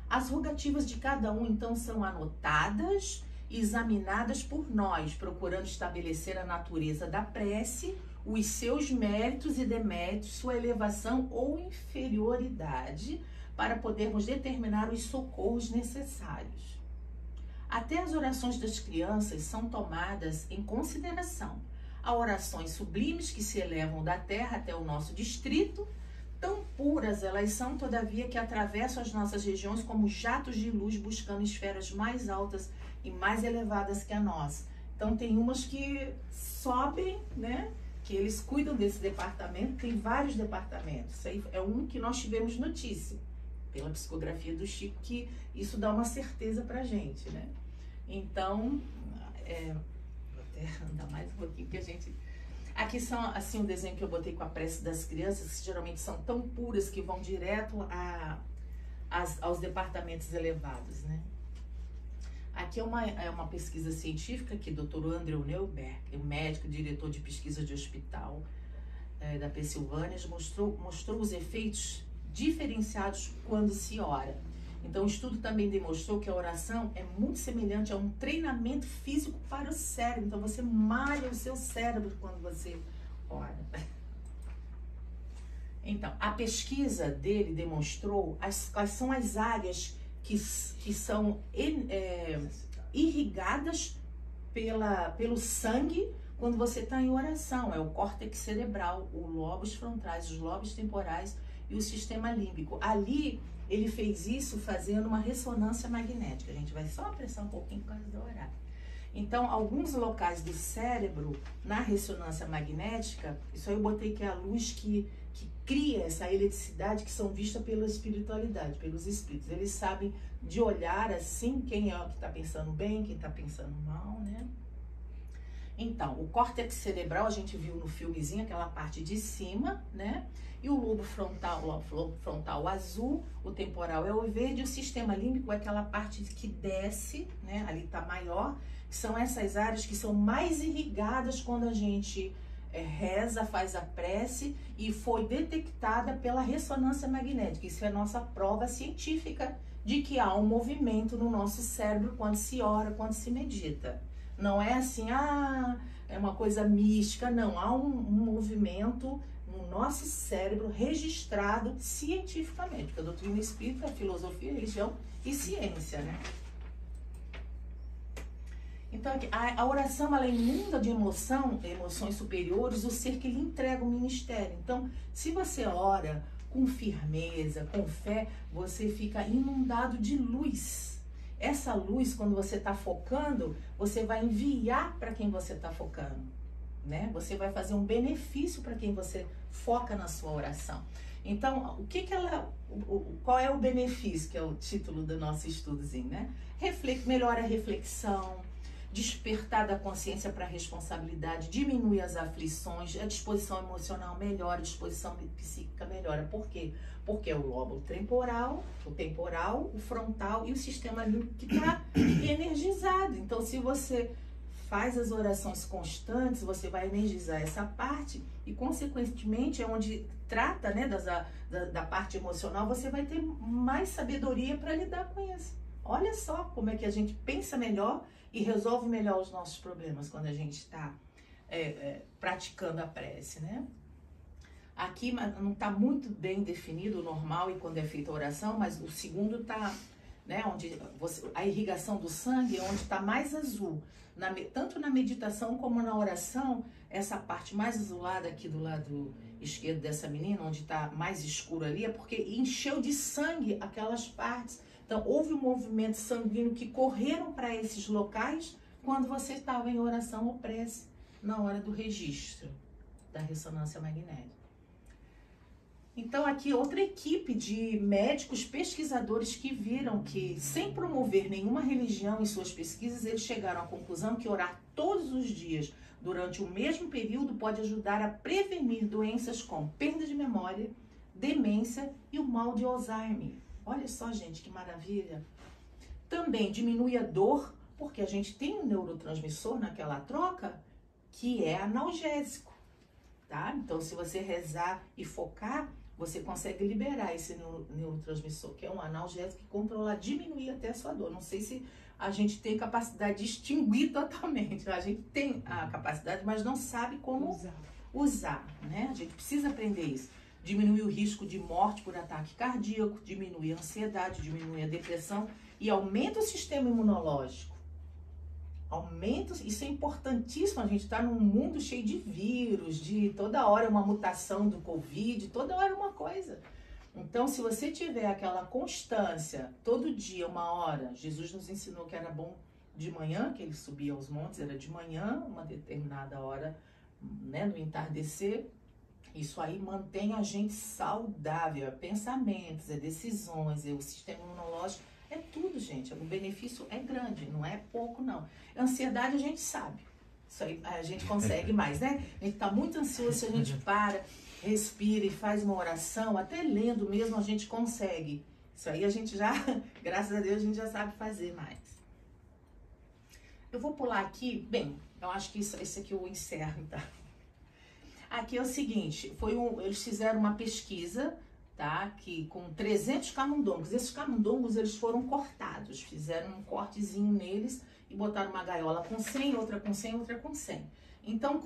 As rogativas de cada um, então, são anotadas e examinadas por nós, procurando estabelecer a natureza da prece, os seus méritos e deméritos, sua elevação ou inferioridade, para podermos determinar os socorros necessários. Até as orações das crianças são tomadas em consideração. Há orações sublimes que se elevam da terra até o nosso distrito, tão puras elas são, todavia, que atravessam as nossas regiões como jatos de luz, buscando esferas mais altas e mais elevadas que a nossa. Então tem umas que sobem, né? Que eles cuidam desse departamento, tem vários departamentos. Isso aí é um que nós tivemos notícia, pela psicografia do Chico, que isso dá uma certeza pra gente, né? Então, vou até andar mais um pouquinho, que a gente... Aqui são, assim, um desenho que eu botei com a prece das crianças, que geralmente são tão puras que vão direto aos departamentos elevados, né? Aqui é uma pesquisa científica que o Dr. Andrew Neuberg, médico e diretor de pesquisa de hospital da Pensilvânia, mostrou os efeitos diferenciados quando se ora. Então, o estudo também demonstrou que a oração é muito semelhante a um treinamento físico para o cérebro. Então, você malha o seu cérebro quando você ora. Então, a pesquisa dele demonstrou quais são as áreas que são irrigadas pelo sangue quando você está em oração. É o córtex cerebral, os lobos frontais, os lobos temporais e o sistema límbico. Ali, ele fez isso fazendo uma ressonância magnética. A gente vai só apressar um pouquinho por causa do horário. Então, alguns locais do cérebro, na ressonância magnética, isso aí eu botei que é a luz que cria essa eletricidade, que são vistas pela espiritualidade, pelos espíritos. Eles sabem de olhar assim, quem é o que está pensando bem, quem está pensando mal, né? Então, o córtex cerebral, a gente viu no filmezinho, aquela parte de cima, né? E o lobo frontal azul, o temporal é o verde, o sistema límbico é aquela parte que desce, né? Ali tá maior, que são essas áreas que são mais irrigadas quando a gente reza, faz a prece, e foi detectada pela ressonância magnética. Isso é a nossa prova científica de que há um movimento no nosso cérebro quando se ora, quando se medita. Não é assim, é uma coisa mística, não. Há um movimento no nosso cérebro registrado cientificamente, porque a doutrina espírita é filosofia, religião e ciência, né? Então, a oração, ela inunda de emoções superiores, o ser que lhe entrega o ministério. Então, se você ora com firmeza, com fé, você fica inundado de luz. Essa luz, quando você está focando, você vai enviar para quem você está focando, né? Você vai fazer um benefício para quem você foca na sua oração. Então, qual é o benefício, que é o título do nosso estudozinho, né? Melhora a reflexão, despertar da consciência para a responsabilidade, diminui as aflições, a disposição emocional melhora, a disposição psíquica melhora. Por quê? Porque é o lobo temporal, o frontal e o sistema límbico que está energizado. Então, se você faz as orações constantes, você vai energizar essa parte e, consequentemente, é onde trata, né, da parte emocional, você vai ter mais sabedoria para lidar com isso. Olha só como é que a gente pensa melhor e resolve melhor os nossos problemas quando a gente está praticando a prece, né? Aqui não está muito bem definido o normal e quando é feita a oração, mas o segundo está, né, onde a irrigação do sangue é onde está mais azul. Tanto na meditação como na oração, essa parte mais azulada aqui do lado esquerdo dessa menina, onde está mais escuro ali, é porque encheu de sangue aquelas partes. Então, houve um movimento sanguíneo que correram para esses locais quando você estava em oração ou prece, na hora do registro da ressonância magnética. Então, aqui outra equipe de médicos pesquisadores que viram que, sem promover nenhuma religião em suas pesquisas, eles chegaram à conclusão que orar todos os dias durante o mesmo período pode ajudar a prevenir doenças como perda de memória, demência e o mal de Alzheimer. Olha só, gente, que maravilha. Também diminui a dor, porque a gente tem um neurotransmissor naquela troca que é analgésico, tá? Então, se você rezar e focar, você consegue liberar esse neurotransmissor, que é um analgésico que controla, diminuir até a sua dor. Não sei se a gente tem capacidade de extinguir totalmente. A gente tem a capacidade, mas não sabe como usar, né? A gente precisa aprender isso. Diminui o risco de morte por ataque cardíaco, diminui a ansiedade, diminui a depressão e aumenta o sistema imunológico. Isso é importantíssimo, a gente está num mundo cheio de vírus, de toda hora uma mutação do Covid, toda hora uma coisa. Então, se você tiver aquela constância, todo dia, 1 hora, Jesus nos ensinou que era bom de manhã, que ele subia aos montes, era de manhã, uma determinada hora, né, no entardecer. Isso aí mantém a gente saudável, é pensamentos, é decisões, é o sistema imunológico, é tudo, gente. O benefício é grande, não é pouco, não. A ansiedade a gente sabe, isso aí a gente consegue mais, né? A gente tá muito ansioso, se a gente para, respira e faz uma oração, até lendo mesmo a gente consegue. Isso aí a gente já, graças a Deus, a gente já sabe fazer mais. Eu vou pular aqui, bem, eu acho que esse aqui eu encerro, tá? Aqui é o seguinte, eles fizeram uma pesquisa, tá? Que com 300 camundongos. Esses camundongos, eles foram cortados, fizeram um cortezinho neles e botaram uma gaiola com 100, outra com 100, outra com 100. Então,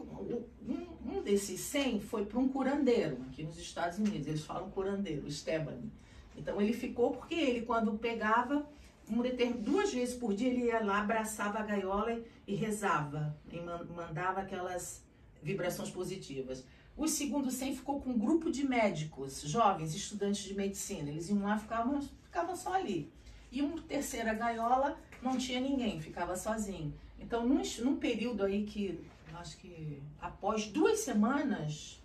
um desses 100 foi para um curandeiro, aqui nos Estados Unidos, eles falam curandeiro, Stebbani. Então, ele ficou porque ele, quando pegava, 2 vezes por dia, ele ia lá, abraçava a gaiola e rezava, e mandava aquelas vibrações positivas. Os segundos 100 ficou com um grupo de médicos, jovens, estudantes de medicina. Eles iam lá, ficavam só ali. E terceira gaiola, não tinha ninguém, ficava sozinho. Então, num período aí que, acho que após 2 semanas,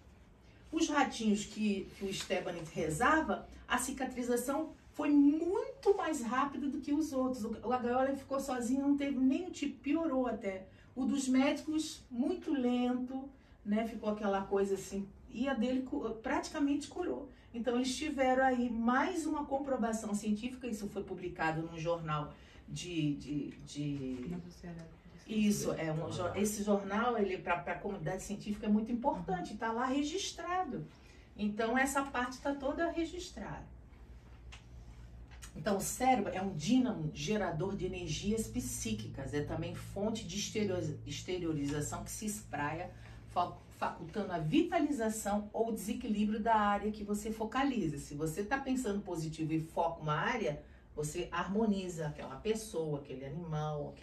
os ratinhos que o Stebbani rezava, a cicatrização foi muito mais rápida do que os outros. A gaiola ficou sozinha, não teve nem tipo, piorou até. O dos médicos, muito lento, né? Ficou aquela coisa assim, e a dele praticamente curou. Então, eles tiveram aí mais uma comprovação científica, isso foi publicado num jornal Isso, esse jornal, para a comunidade científica é muito importante, está lá registrado. Então, essa parte está toda registrada. Então, o cérebro é um dínamo gerador de energias psíquicas, é também fonte de exteriorização que se espraia, facultando a vitalização ou desequilíbrio da área que você focaliza. Se você está pensando positivo e foca uma área, você harmoniza aquela pessoa, aquele animal,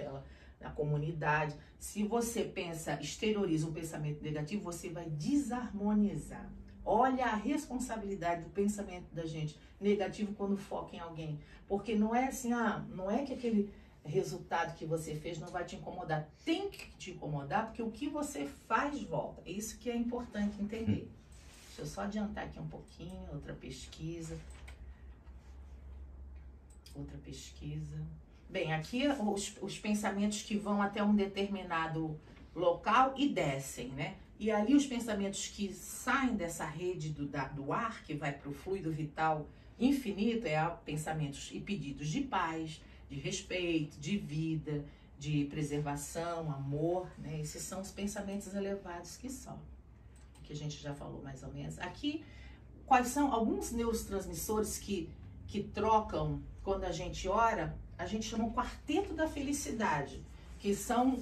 a comunidade. Se você exterioriza um pensamento negativo, você vai desarmonizar. Olha a responsabilidade do pensamento da gente negativo quando foca em alguém. Porque não é assim, não é que aquele resultado que você fez não vai te incomodar. Tem que te incomodar, porque o que você faz volta. É isso que é importante entender. Deixa eu só adiantar aqui um pouquinho, outra pesquisa. Bem, aqui os pensamentos que vão até um determinado local e descem, né? E ali os pensamentos que saem dessa rede do ar, que vai para o fluido vital infinito, pensamentos e pedidos de paz, de respeito, de vida, de preservação, amor, né? Esses são os pensamentos elevados que a gente já falou mais ou menos. Aqui, quais são alguns neurotransmissores que trocam quando a gente ora? A gente chama o quarteto da felicidade, que são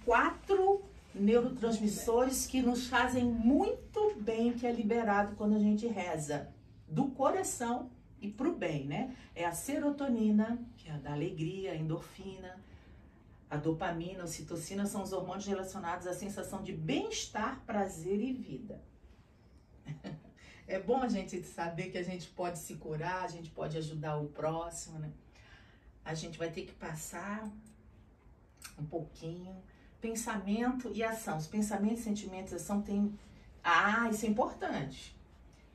4 neurotransmissores que nos fazem muito bem, que é liberado quando a gente reza do coração e pro bem, né? É a serotonina, que é a da alegria, a endorfina, a dopamina, a ocitocina, são os hormônios relacionados à sensação de bem-estar, prazer e vida. É bom a gente saber que a gente pode se curar, a gente pode ajudar o próximo, né? A gente vai ter que passar um pouquinho. Pensamento e ação. Os pensamentos, sentimentos e ação tem... isso é importante.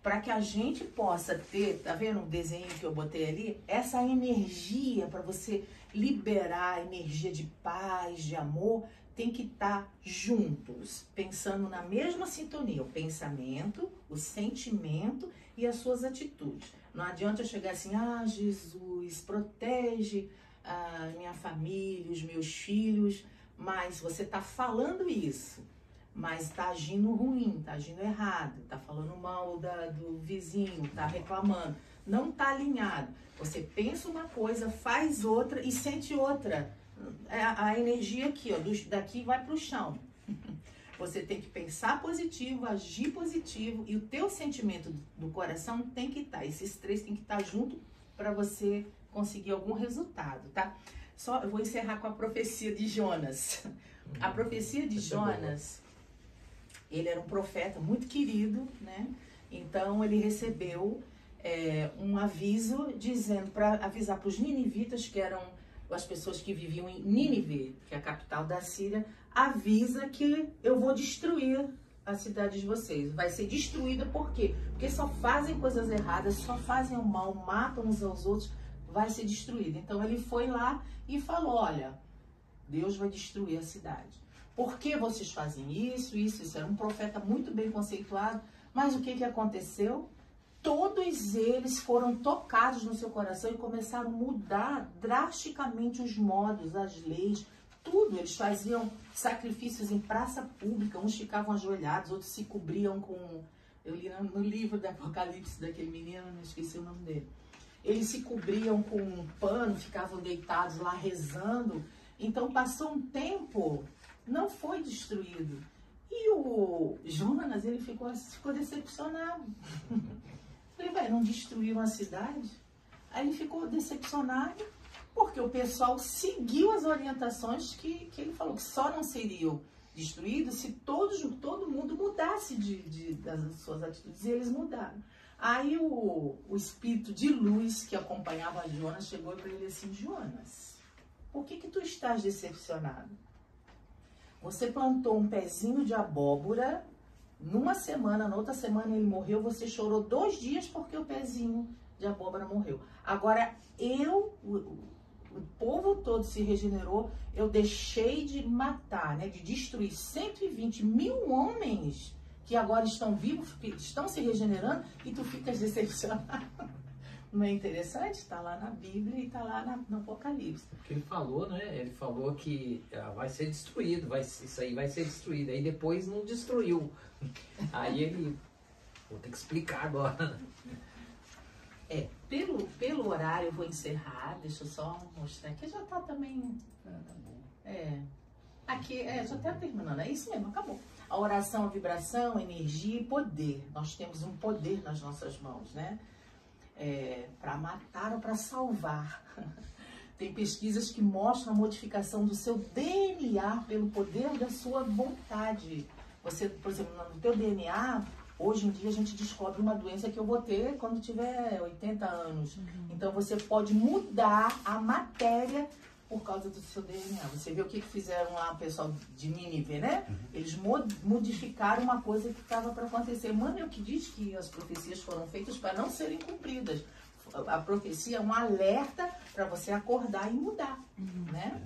Para que a gente possa ter, tá vendo o desenho que eu botei ali? Essa energia para você liberar a energia de paz, de amor, tem que estar juntos, pensando na mesma sintonia. O pensamento, o sentimento e as suas atitudes. Não adianta eu chegar assim, Jesus, protege a minha família, os meus filhos... Mas você está falando isso, mas está agindo ruim, está agindo errado, está falando mal do vizinho, está reclamando, não está alinhado. Você pensa uma coisa, faz outra e sente outra. A energia aqui, daqui vai para o chão. Você tem que pensar positivo, agir positivo e o teu sentimento do coração tem que estar. Esses 3 tem que estar junto para você conseguir algum resultado, tá? Eu vou encerrar com a profecia de Jonas. A profecia de Jonas, ele era um profeta muito querido, né? Então, ele recebeu um aviso dizendo, para avisar para os ninivitas, que eram as pessoas que viviam em Nínive, que é a capital da Síria, avisa que eu vou destruir a cidade de vocês. Vai ser destruída por quê? Porque só fazem coisas erradas, só fazem o mal, matam uns aos outros, vai ser destruída. Então ele foi lá e falou, olha, Deus vai destruir a cidade. Por que vocês fazem isso? Era um profeta muito bem conceituado, mas o que aconteceu? Todos eles foram tocados no seu coração e começaram a mudar drasticamente os modos, as leis, tudo. Eles faziam sacrifícios em praça pública, uns ficavam ajoelhados, outros se cobriam com... Eu li no livro do Apocalipse daquele menino, não esqueci o nome dele. Eles se cobriam com um pano, ficavam deitados lá rezando. Então passou um tempo, não foi destruído. E o Jonas, ele ficou decepcionado. Falei, vai, não destruíram a cidade? Aí ele ficou decepcionado, porque o pessoal seguiu as orientações que ele falou, que só não seriam destruídos se todo mundo mudasse das suas atitudes, e eles mudaram. Aí o espírito de luz que acompanhava Jonas chegou para ele assim, Jonas, por que tu estás decepcionado? Você plantou um pezinho de abóbora, numa semana, na outra semana ele morreu, você chorou 2 dias porque o pezinho de abóbora morreu. Agora o povo todo se regenerou, eu deixei de matar, né, de destruir 120 mil homens que agora estão vivos, que estão se regenerando, e tu ficas decepcionado. Não é interessante? Está lá na Bíblia e está lá no Apocalipse. Porque ele falou, né? Ele falou que vai ser destruído, isso aí vai ser destruído. Aí depois não destruiu. Aí ele... Vou ter que explicar agora. Pelo horário eu vou encerrar. Deixa eu só mostrar aqui. Já está também... Tá bom. Aqui, já está terminando. É isso mesmo, acabou. A oração, a vibração, a energia e poder. Nós temos um poder nas nossas mãos, né? Para matar ou para salvar. Tem pesquisas que mostram a modificação do seu DNA pelo poder da sua vontade. Você, por exemplo, no teu DNA, hoje em dia a gente descobre uma doença que eu vou ter quando tiver 80 anos. Então você pode mudar a matéria por causa do seu DNA. Você vê o que fizeram lá o pessoal de Nínive, né? Eles modificaram uma coisa que estava para acontecer. Mano, é o que diz que as profecias foram feitas para não serem cumpridas. A profecia é um alerta para você acordar e mudar, né?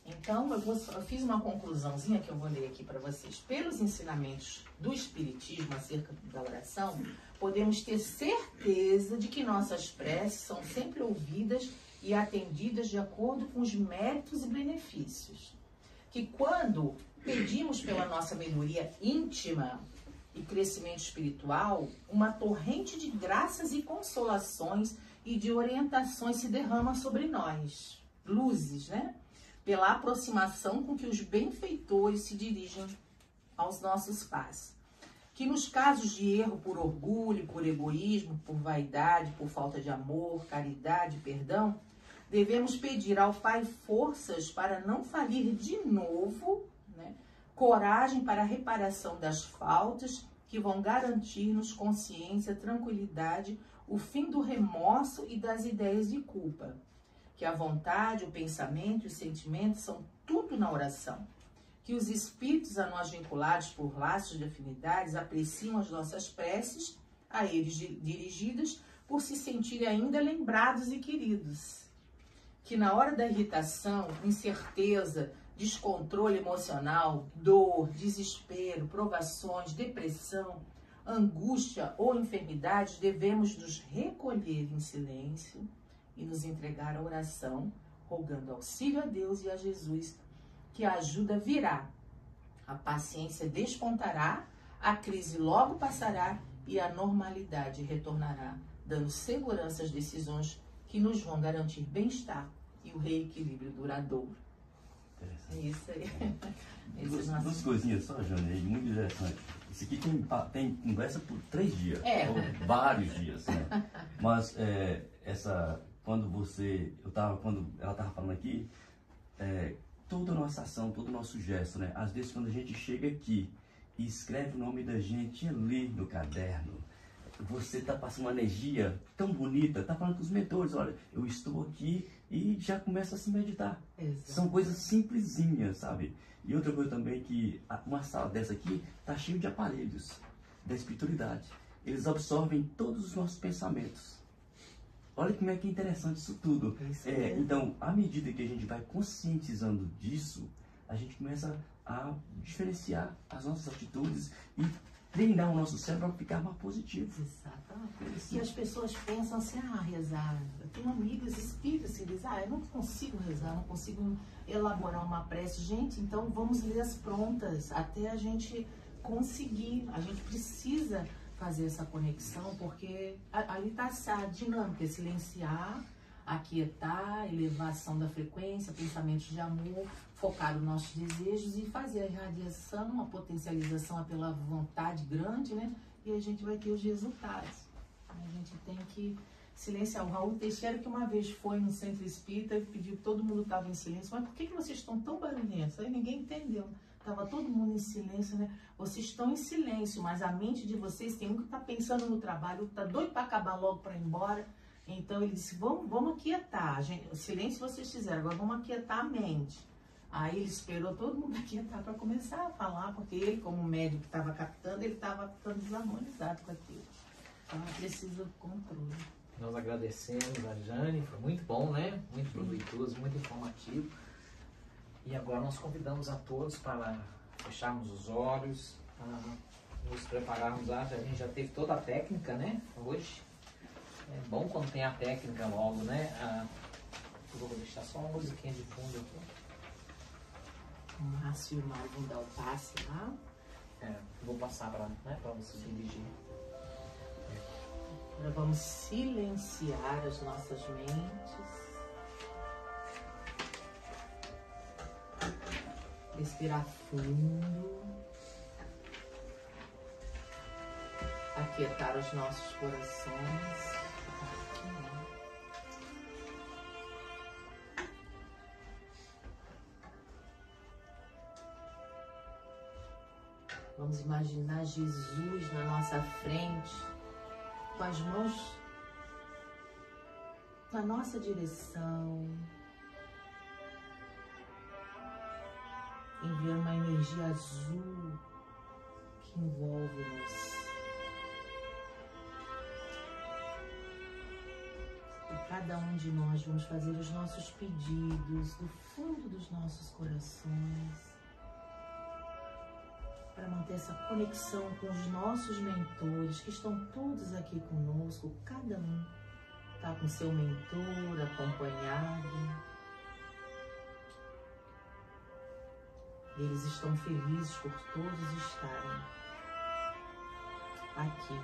Então, eu fiz uma conclusãozinha que eu vou ler aqui para vocês. Pelos ensinamentos do Espiritismo acerca da oração, podemos ter certeza de que nossas preces são sempre ouvidas e atendidas de acordo com os méritos e benefícios. Que quando pedimos pela nossa melhoria íntima e crescimento espiritual, uma torrente de graças e consolações e de orientações se derrama sobre nós. Luzes, né? Pela aproximação com que os benfeitores se dirigem aos nossos pais. Que nos casos de erro por orgulho, por egoísmo, por vaidade, por falta de amor, caridade, perdão, devemos pedir ao Pai forças para não falir de novo, né? Coragem para a reparação das faltas que vão garantir-nos consciência, tranquilidade, o fim do remorso e das ideias de culpa. Que a vontade, o pensamento e os sentimentos são tudo na oração. Que os espíritos a nós vinculados por laços de afinidades apreciam as nossas preces, a eles dirigidas, por se sentirem ainda lembrados e queridos. Que na hora da irritação, incerteza, descontrole emocional, dor, desespero, provações, depressão, angústia ou enfermidades, devemos nos recolher em silêncio e nos entregar à oração, rogando auxílio a Deus e a Jesus, que a ajuda virá, a paciência despontará, a crise logo passará e a normalidade retornará, dando segurança às decisões que nos vão garantir bem-estar e o reequilíbrio duradouro. É isso aí. Duas coisinhas só, Jane, muito interessante. Isso aqui tem conversa por 3 dias, ou vários dias, né? Mas quando ela estava falando aqui, toda a nossa ação, todo o nosso gesto, né? Às vezes quando a gente chega aqui e escreve o nome da gente ali no caderno, você está passando uma energia tão bonita, está falando com os mentores, olha, eu estou aqui, e já começa a se meditar. Exato. São coisas simplesinhas, sabe? E outra coisa também, que uma sala dessa aqui está cheia de aparelhos da espiritualidade. Eles absorvem todos os nossos pensamentos. Olha como é que é interessante isso tudo. Então, à medida que a gente vai conscientizando disso, a gente começa a diferenciar as nossas atitudes e treinar o nosso cérebro a ficar mais positivo. Exatamente. E as pessoas pensam assim, rezar. Eu tenho amigas espíritas que dizem, eu não consigo rezar, não consigo elaborar uma prece. Gente, então vamos ler as prontas até a gente conseguir. A gente precisa fazer essa conexão, porque ali está essa dinâmica, silenciar, aquietar, elevação da frequência, pensamentos de amor, focar nos nossos desejos e fazer a irradiação, a potencialização pela vontade grande, né? E a gente vai ter os resultados. A gente tem que silenciar. O Raul Teixeira, que uma vez foi no centro espírita e pediu que todo mundo estava em silêncio. Mas por que vocês estão tão barulhentos? Aí ninguém entendeu. Estava todo mundo em silêncio, né? Vocês estão em silêncio, mas a mente de vocês, tem um que está pensando no trabalho, está doido para acabar logo para ir embora. Então ele disse, vamos aquietar. O silêncio vocês fizeram, agora vamos aquietar a mente. Aí ele esperou todo mundo aquietar para começar a falar, porque ele, como médico que estava captando, ele estava ficando desarmonizado com aquilo. Então precisa do controle. Nós agradecemos a Jane, foi muito bom, né? Muito proveitoso, muito informativo. E agora nós convidamos a todos para fecharmos os olhos, nos prepararmos. A gente já teve toda a técnica, né? Hoje. É bom quando tem a técnica logo, né? Eu vou deixar só uma musiquinha de fundo aqui. O Márcio e o Mário vão dar o passe lá. Vou passar para você dirigir. Agora vamos silenciar as nossas mentes. Respirar fundo. Aquietar os nossos corações. Vamos imaginar Jesus na nossa frente, com as mãos na nossa direção, enviando uma energia azul que envolve-nos. E cada um de nós vamos fazer os nossos pedidos do fundo dos nossos corações, para manter essa conexão com os nossos mentores, que estão todos aqui conosco. Cada um está com seu mentor, acompanhado. Eles estão felizes por todos estarem aqui.